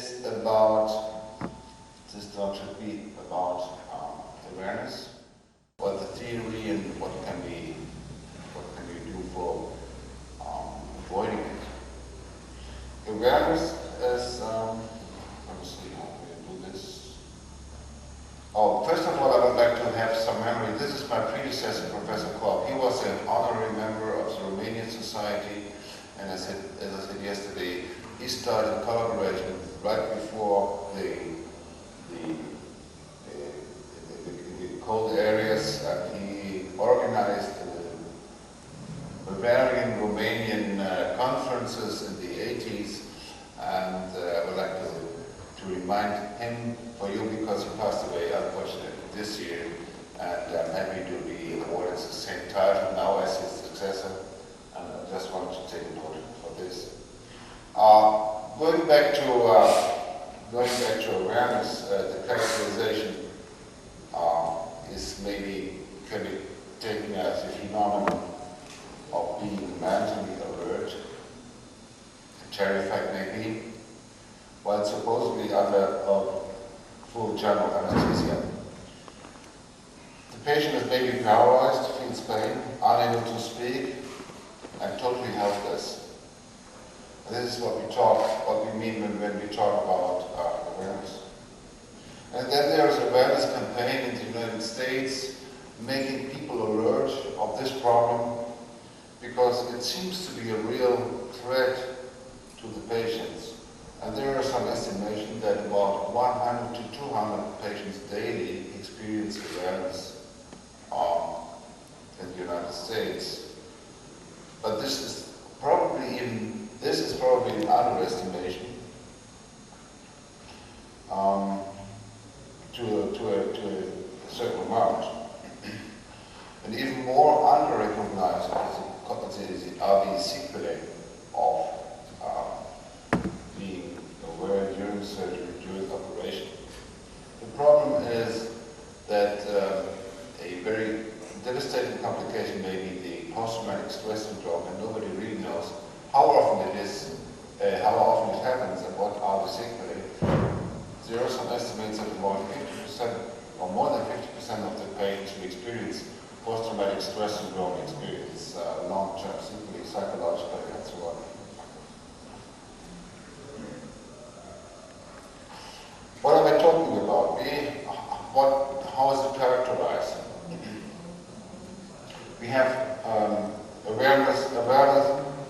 is about, this talk should be about awareness, what the theory and what can we do for avoiding it. Awareness is, let me see how we do this. Oh, first of all, I would like to have some memory. This is my predecessor, Professor Kochs. He was an honorary member of the Romanian Society, and as I said yesterday, he started collaboration right before the cold areas, and he organized Bavarian Romanian conferences in the 80s, and I would like to remind him for you because he passed away unfortunately this year, and I'm happy to be awarded the same title now as his successor, and I just wanted to take note for this. Going back to awareness, the characterization can be taken as a phenomenon of being mentally alert, terrified maybe, while supposedly under full general anesthesia. The patient is maybe paralyzed, feels pain, unable to speak, and totally helpless. This is what we mean when we talk about awareness. And then there is an awareness campaign in the United States making people alert of this problem because it seems to be a real threat to the patients. And there are some estimation that about 100 to 200 patients daily experience awareness in the United States. But this is probably an underestimation to a certain amount. And even more under-recognized are the sequelae of being aware during surgery, during operation. The problem is that a very devastating complication may be the post-traumatic stress syndrome, and nobody really knows how often it is, how often it happens, and what are the sequelae. There are some estimates that more than 50% or more than 50% of the patients who experience post-traumatic stress syndrome experience long-term sequelae, psychological and so on. What am I talking about? How is it characterized? We have awareness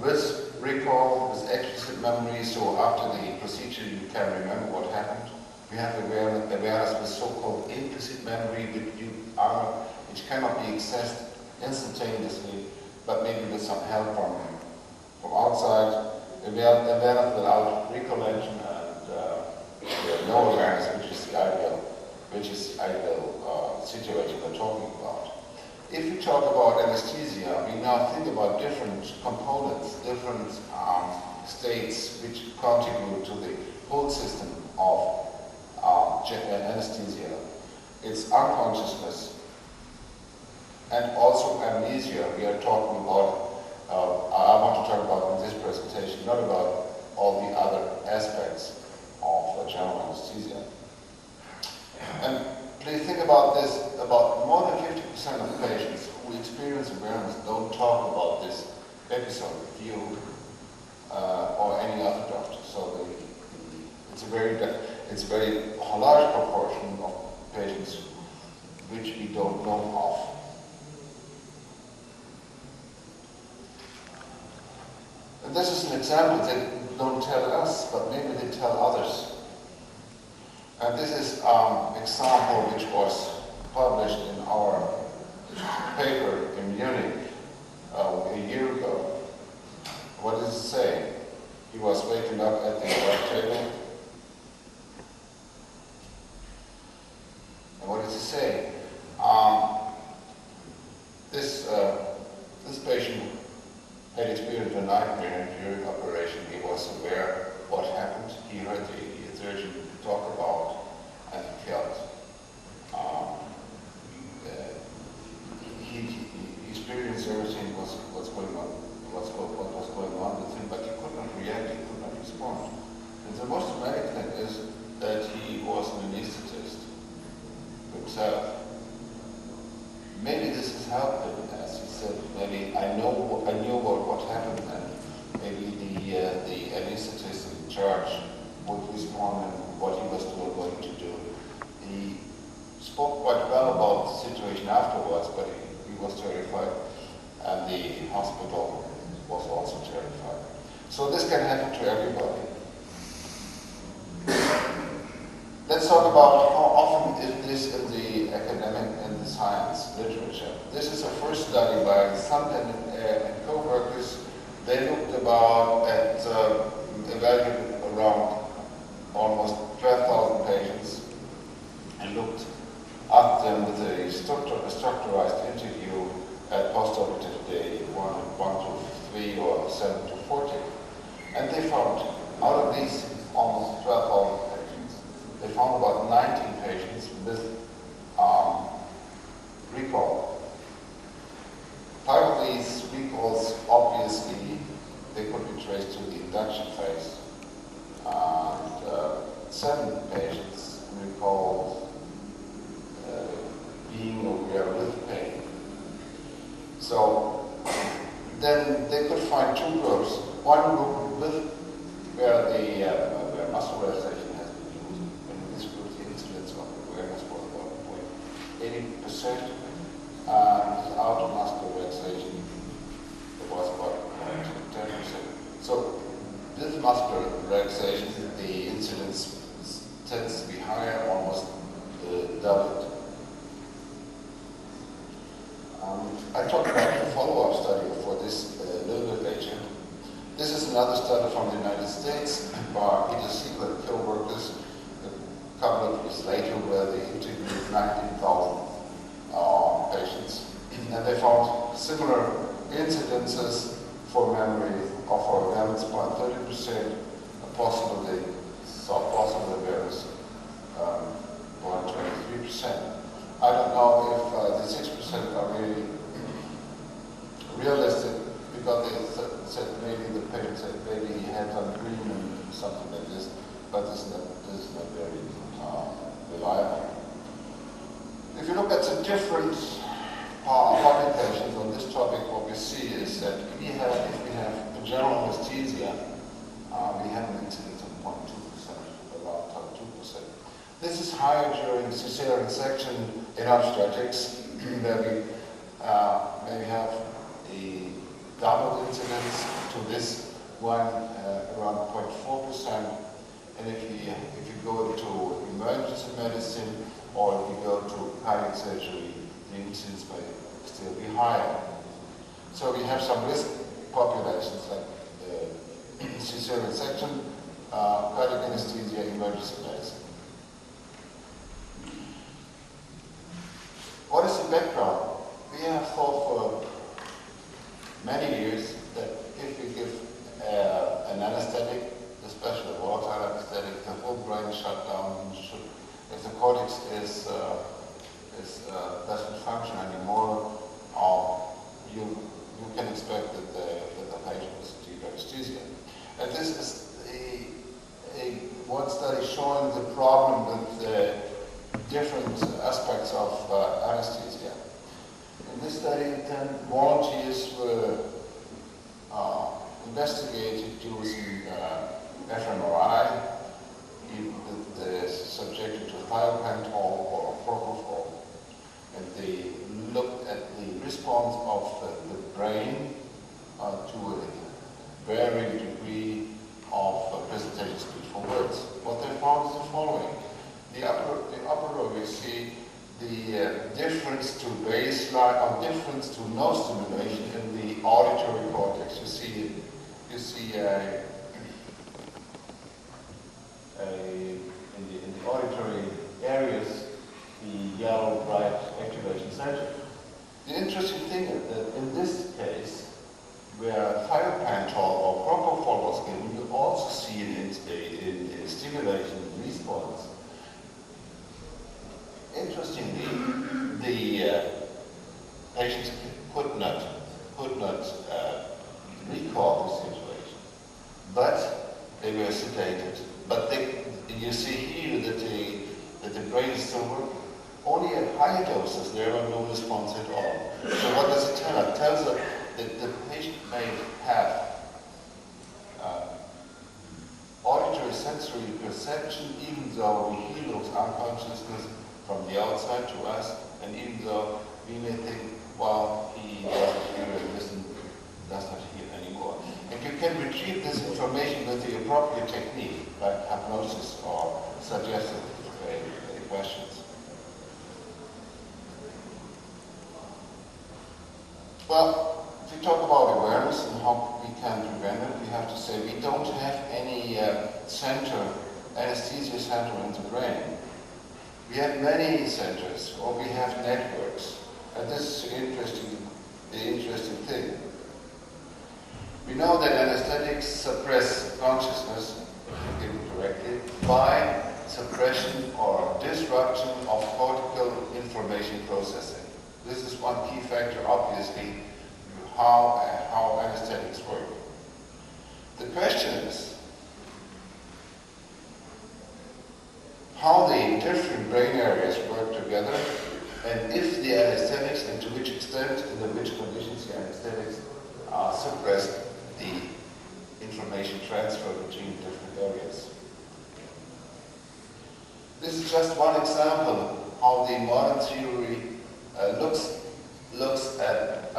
with recall, with explicit memory, so after the procedure you can remember what happened. We have awareness with so-called implicit memory, which cannot be accessed instantaneously, but maybe with some help from outside. Awareness without recollection, and no awareness, which is the ideal situation we're talking about. If we talk about anesthesia, we now think about different components, different states which contribute to the whole system of anesthesia. It's unconsciousness and also amnesia. We are talking about, I want to talk about in this presentation, not about all the other aspects of general anesthesia. And please think about this, about more than 50% of patients who experience awareness don't talk about this episode with you or any other doctor. So it's a very large proportion of patients which we don't know of. And this is an example. They don't tell us, but maybe they tell others. And this is an example which was published in our paper in Munich a year ago. What does it say? He was waking up at the work table. And what does it say? This patient had experienced a nightmare during operation. He was aware what happened. He heard the surgeon talk about, and he felt he experienced everything what's going on with him, but he could not react, he could not respond. And then himself. Maybe this has helped him, as he said. Maybe I knew what happened, and maybe the anesthetist in charge would respond and what he was going to do. He spoke quite well about the situation afterwards, but he was terrified, and the hospital was also terrified. So this can happen to everybody. Let's talk about how often is this in the academic and the science literature. This is a first study by Sinaia and co-workers. They looked evaluated around almost 12,000 patients and looked at them with a structurized interview at postoperative day 1 to 3 or 7 to 14. And they found, out of these almost 12,000 patients, they found about 19 patients with recall. 5 of these recalls, obviously, they could be traced to the induction phase. And 7 patients recalled being aware with pain. So then they could find 2 groups. One group where muscle relaxation has been used, and in this group the incidence of awareness was about 80%, and without muscle relaxation it was about 10%. So with muscular relaxation, the incidence tends to be higher, almost doubled. I talked about the follow-up study for this a little bit later. This is another study from the United States by Trezirea and co-workers a couple of years later, where they interviewed 19,000 patients, and they found similar incidences for memory of our awareness by 30%, possible awareness by 23%. I don't know if the 6% are really realistic, because they said maybe the patient said maybe he had some dream and something like this, but this is not very reliable. If you look at the different publications on this topic, what we see is that if we have general anesthesia, we have an incidence of 0.2%, about 2%. This is higher during cesarean section in obstetrics, where we maybe have a double incidence to this one, around 0.4%. And if you go to emergency medicine or if you go to cardiac surgery, the incidence may still be higher. So we have some risk populations like cesarean section, cardiac anesthesia, emergency medicine. What is the background? We have thought for many years that if we give an anesthetic, especially a volatile anesthetic, the whole brain shut down. If the cortex doesn't function anymore, you can expect that the patient is deep anesthesia. And this is one study showing the problem with the different aspects of anesthesia. In this study, 10 volunteers were investigated using fMRI, subjected to thiopentol or propofol, and they looked at the response of the brain to a varying degree of presentation speed for words. What they found is the following. The upper row, we see the difference to baseline, or difference to no stimulation in the auditory cortex. You see in the auditory areas, the yellow bright activation center. The interesting thing is that in this case, where thiopentol or propofol was given, you also see a stimulation response. Interestingly, the patients could not recall the situation, but they were sedated. But you see here that the brain is still working. Only at higher doses there are no response at all. So what does it tell us? It tells us that the patient may have auditory sensory perception, even though he looks unconsciousness from the outside to us, and even though we may think, well, he doesn't hear and listen, does not hear anymore. And you can retrieve this information with the appropriate technique, like hypnosis or suggestive questions. Well, if we talk about awareness and how we can prevent it, we have to say we don't have any anesthesia center in the brain. We have many centers, or we have networks, and this is the interesting thing. We know that anesthetics suppress consciousness, if given correctly, by suppression or disruption of cortical information processing. This is one key factor, obviously, how anesthetics work. The question is how the different brain areas work together, and if the anesthetics, and to which extent, and in which conditions the anesthetics suppress the information transfer between different areas. This is just one example how the modern theory looks at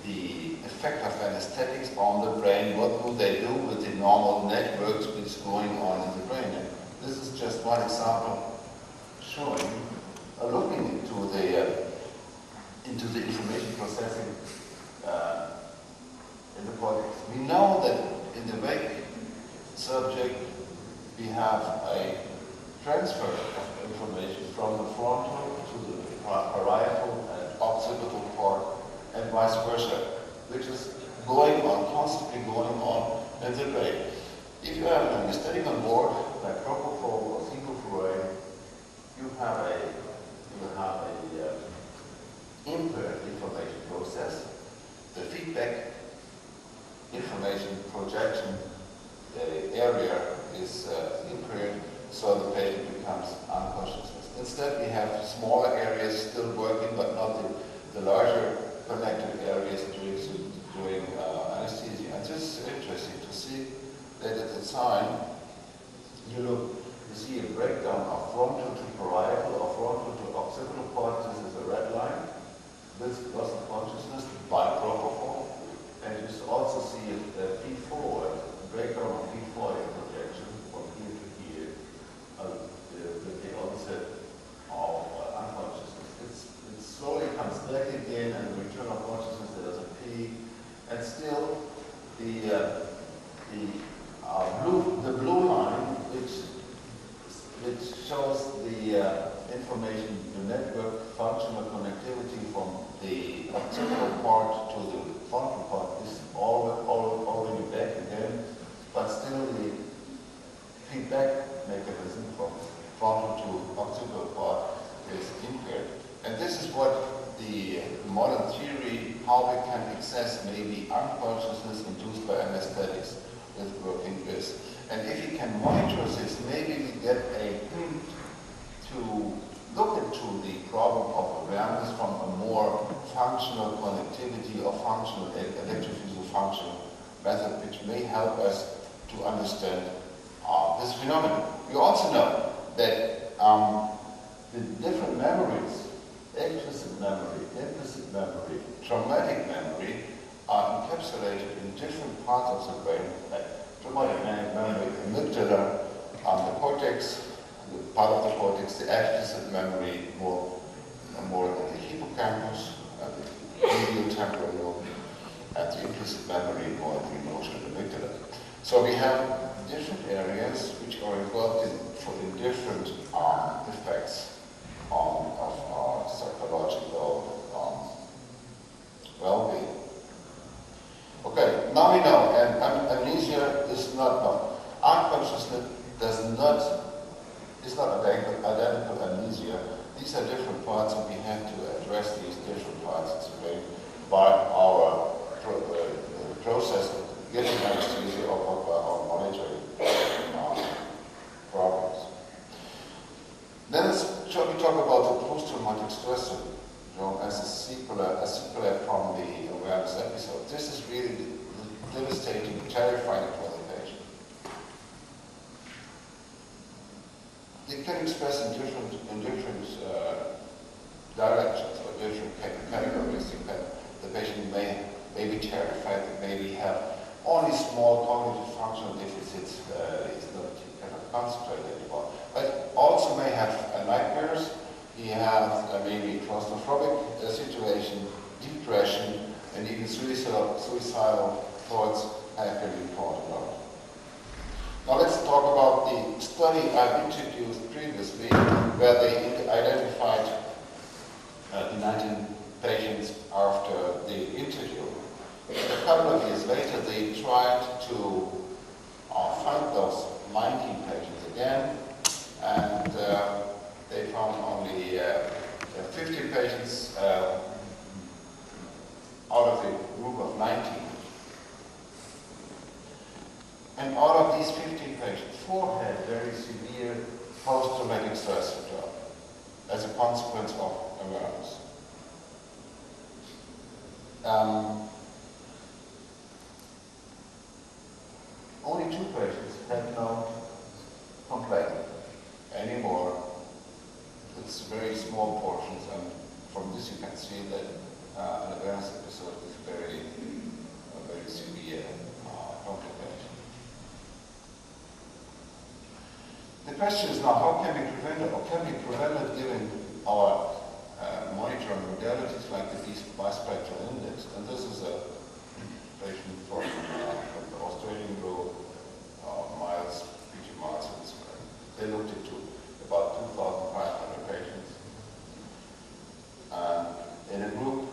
the effect of anesthetics on the brain. What do they do with the normal networks which is going on in the brain? And this is just one example showing, looking into the information processing in the cortex. We know that in the wake subject we have a transfer of information from the frontal to the parietal and occipital part, and vice versa, which is going on, constantly going on in the brain. If you have an anesthetic on board, like propofol or sevoflurane, you have a impaired information process. The feedback information projection area is impaired, so the patient becomes unconscious. Instead, we have smaller areas still working, but not the larger connected areas during anesthesia. And this is interesting to see that at the time you see a breakdown of frontal to parietal or frontal to occipital part. This is a red line. This loss of consciousness by propofol. And you also see a feed-forward, breakdown of feed-forward projection from here to here, with the onset of unconsciousness. It slowly comes back again, and the return of consciousness, there's a peak, and still the blue line, which shows the information, the network functional connectivity from the occipital part to the frontal part, is already back again, but still the feedback mechanism from frontal to occipital part is impaired. And this is what the modern theory, how we can access maybe unconsciousness induced by anesthetics with working with. And if you can monitor this, maybe we get a hint to look into the problem of awareness from a more functional connectivity or functional electrophysical function method, which may help us to understand this phenomenon. We also know that the different memories, explicit memory, implicit memory, traumatic memory, are encapsulated in different parts of the brain, like traumatic memory, amygdala, the cortex, the part of the cortex, the explicit memory, more in the hippocampus, the medial temporal lobe, and the implicit memory, more in the emotional amygdala. So we have different areas which are involved in different effects of our psychological well-being. Okay, now we know, and amnesia is not known. Unconsciousness is not identical amnesia. These are different parts, and we have to address these different parts of the brain by our process of giving anesthesia or monitoring problems. Then we talk about the post-traumatic stress syndrome as a sequelae from the awareness episode. This is really devastating, terrifying for the patient. They can express in different directions or different categories. The patient may be terrified, maybe have only small cognitive functional deficits, he cannot concentrate anymore, but also may have nightmares. He has maybe claustrophobic situation, depression, and even suicidal thoughts have been reported out. Now let's talk about the study I've introduced previously, where they identified the 19 patients after the interview. A couple of years later, they tried to find those 19 patients again, and they found only 15 patients out of the group of 19. And out of these 15 patients, 4 had very severe post-traumatic stress syndrome as a consequence of awareness. Only 2 patients had no complaint anymore. It's very small portions, and from this you can see that an awareness episode is very severe complication. The question is now, how can we prevent it, or can we prevent it given our monitoring modalities like the bispectral index? And this is a patient from the Australian group, Peter Miles. They looked into about 2,500 patients. In a group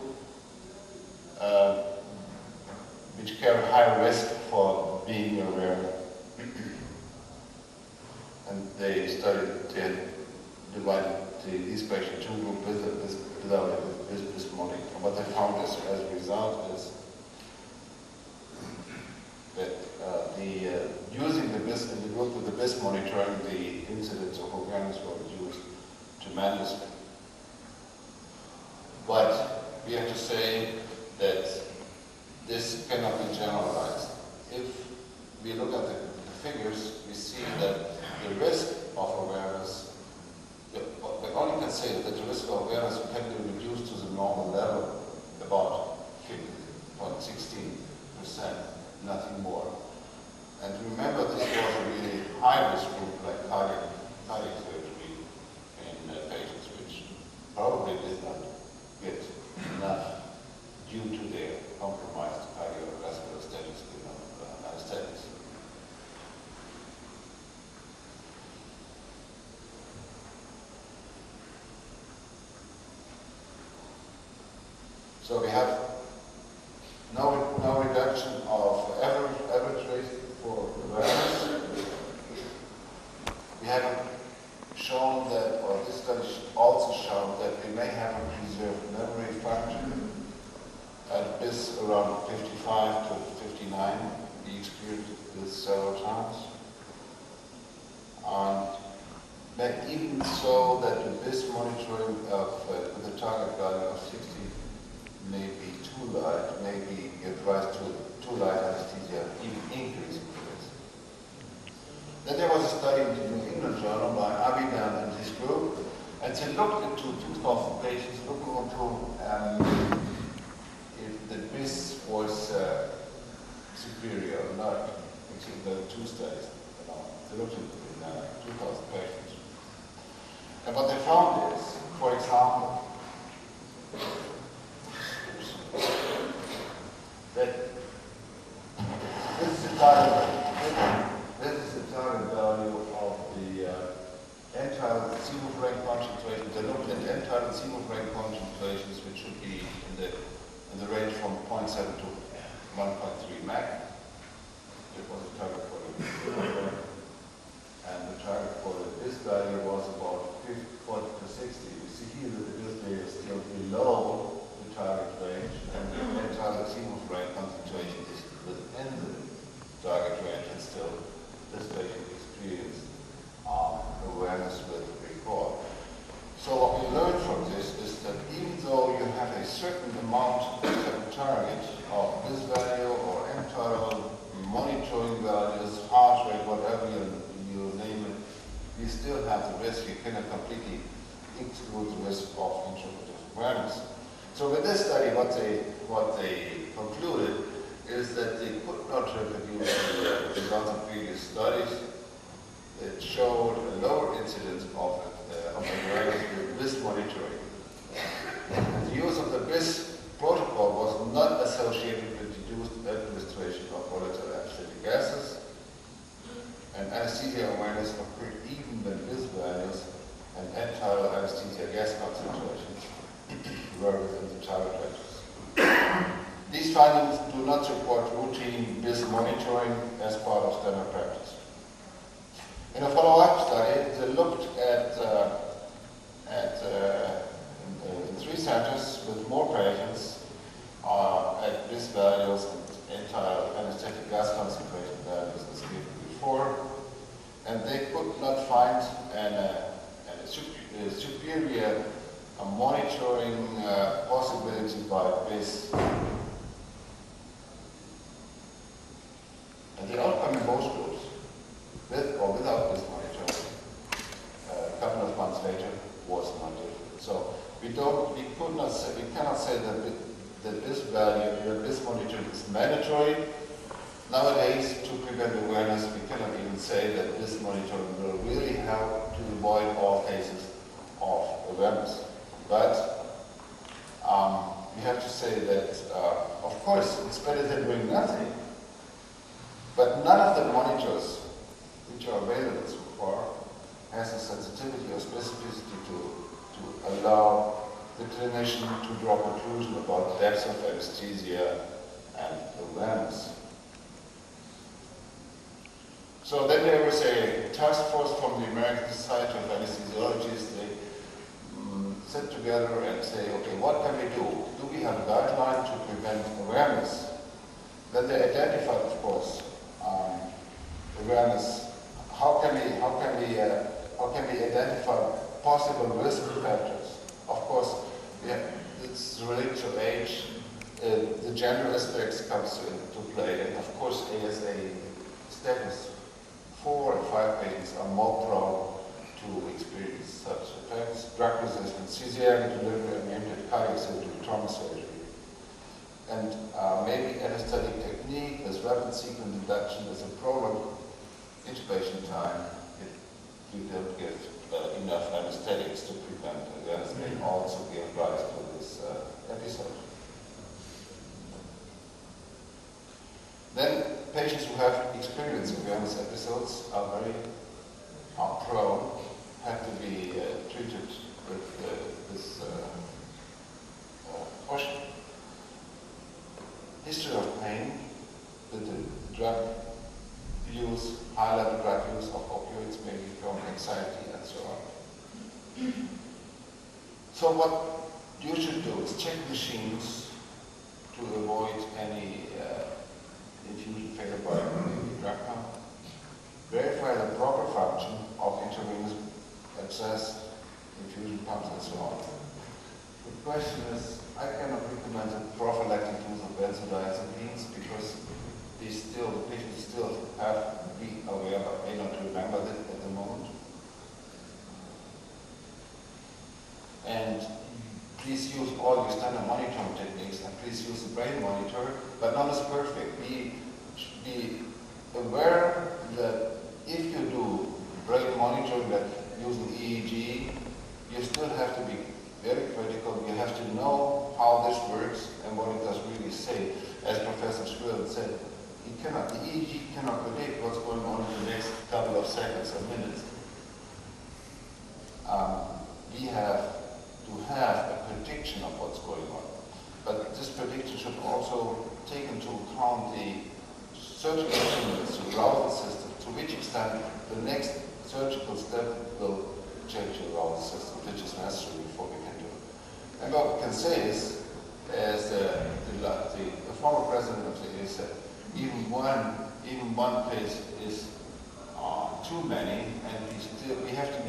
which carry high risk for being aware, and they divided these patients into 2 groups without this monitoring. And what they found as a result is that using the BIS in the group with the BIS monitoring, the incidence of awareness were reduced tremendously. But we have to say that this cannot be generalized. If we look at the figures, we see that the risk of awareness, we only can say that the risk of awareness can be reduced to the normal level, about 16%, nothing more. And remember, this was a really high-risk group, like cardiac surgery in patients which probably did not get enough due to their compromised cardiovascular status in anesthetics. So we have no reduction of average rate for awareness. We haven't shown that, or this study also showed that we may have a preserved memory function at BIS around 55 to 59. We experienced this several times. And but even so that the BIS monitoring of with a target value of 60 may be too light, may give rise to too light anesthesia, even increasing the risk. Then there was a study in the New England Journal by Abidan and his group, and they looked into 2,000 patients, looking into if the BIS was superior or not. Actually, there were 2 studies. They looked into 2,000 patients. And what they found is, for example, that this is the target value of the end-tidal sevoflurane concentration. They looked at end-tidal sevoflurane concentrations, which should be in the range from 0.7 to 1.3 Mac. It was the target for the and the target for this value was about 40 to 60. You see here that this value is still below the target range, and the end-tidal sevoflurane concentration is within the target range, and still this patient experienced awareness with recall. So what we learned from this still have the risk. You cannot completely exclude the risk of interpretive awareness. So with this study, what they concluded is that they could not reproduce the results of previous studies that showed a lower incidence of awareness with BIS monitoring. And the use of the BIS protocol was not associated with reduced administration of volatile anesthetic gases, and anesthesia awareness occurred even when BIS values and end-tidal anesthesia gas concentrations were within the target ranges. These findings do not support routine BIS monitoring as part of standard practice. In a follow-up study, they looked at in 3 centers with more patients at BIS values and end-tidal anesthetic gas concentration values as given before, and they could not find a superior monitoring possibility by BIS. And the outcome in both groups, with or without BIS monitoring, a couple of months later, was not different. So we cannot say that BIS value, BIS monitoring is mandatory. Nowadays, to prevent awareness, we cannot even say that BIS monitoring will really help to avoid all cases of awareness. But we have to say that, of course, it's better than doing nothing. But none of the monitors which are available so far has the sensitivity or specificity to allow the clinician to draw conclusion about depth of anesthesia and awareness. So then there was a task force from the American Society of Anesthesiologists. They sit together and say, okay, what can we do? Do we have a guideline to prevent awareness? Then they identified, of course, awareness. How can we identify possible risk factors? Of course, it's related to age. The gender aspects comes into play, and of course, ASA status. 4 and 5 patients are more prone to experience such effects. Drug resistance, cesarean delivery, and named cardiac surgery, trauma surgery. And maybe anesthetic technique as rapid sequence induction is a prolonged intubation time if you don't give enough anesthetics to prevent awareness may also give rise to this episode. Then patients who have experienced awareness episodes are very prone, have to be treated with this caution. History of pain with the drug use, high-level drug use of opioids, maybe from anxiety and so on. So what you should do is check machines to avoid any infusion failure by the drug pump. Verify the proper function of intravenous access, infusion pumps, and so on. The question is, I cannot recommend the prophylactic use of benzodiazepines because the patients still have to be aware but may not remember that at the moment. And please use all your standard monitoring techniques, and please use the brain monitor, but none is perfect. Be aware that if you do brain monitoring that using EEG, you still have to be very critical. You have to know how this works and what it does really say. As Professor Schwirl said, the EEG cannot predict what's going on in the next couple of seconds or minutes. We have to have a prediction of what's going on. But this prediction should also take into account the surgical stimulus, the arousal system, to which extent the next surgical step will change the arousal system, which is necessary before we can do it. And what we can say is, as the former president of the AA said, even one case is too many, and we have to